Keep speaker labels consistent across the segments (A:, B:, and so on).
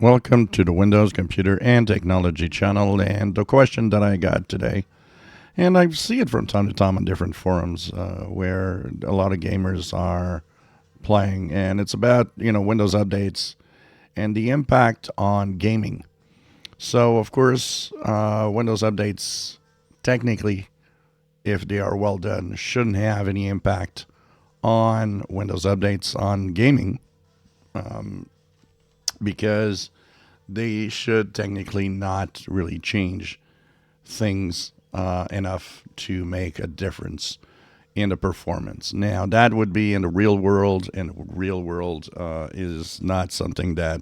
A: Welcome to the Windows Computer and Technology channel. And the question that I got today, and I see it from time to time on different forums where a lot of gamers are playing, and it's about Windows updates and the impact on gaming. So of course, Windows updates technically, if they are well done, shouldn't have any impact on Windows updates on gaming because they should technically not really change things enough to make a difference in the performance. Now, that would be in the real world, and the real world is not something that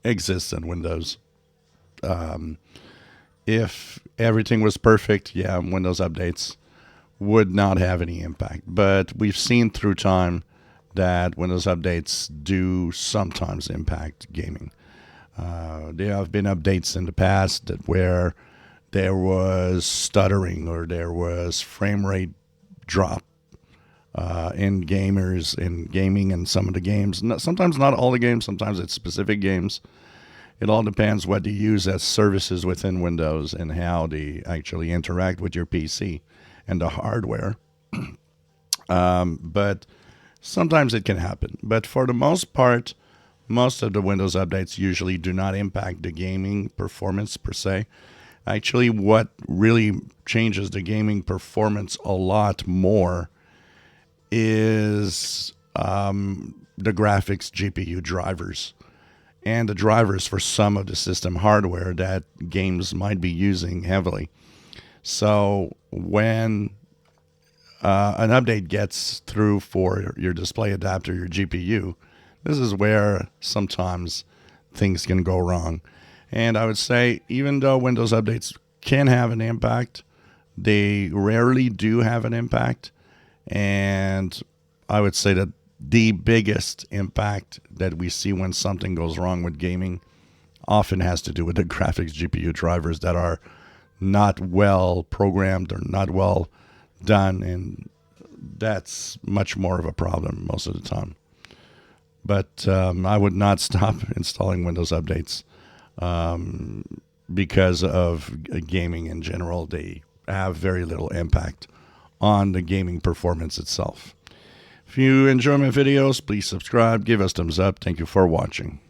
A: exists in Windows. If everything was perfect, yeah, Windows updates would not have any impact. But we've seen through time that Windows updates do sometimes impact gaming. There have been updates in the past where there was stuttering or there was frame rate drop in gaming and some of the games. Sometimes not all the games, sometimes it's specific games. It all depends what you use as services within Windows and how they actually interact with your PC and the hardware. But sometimes it can happen. But for the most part, most of the Windows updates usually do not impact the gaming performance per se. Actually, what really changes the gaming performance a lot more is the graphics GPU drivers and the drivers for some of the system hardware that games might be using heavily. So when an update gets through for your display adapter, your GPU, this is where sometimes things can go wrong. And I would say, even though Windows updates can have an impact, they rarely do have an impact. And I would say that the biggest impact that we see when something goes wrong with gaming often has to do with the graphics GPU drivers that are not well programmed or not well done. And that's much more of a problem most of the time. But I would not stop installing Windows updates because of gaming in general. They have very little impact on the gaming performance itself. If you enjoy my videos, please subscribe, give us thumbs up. Thank you for watching.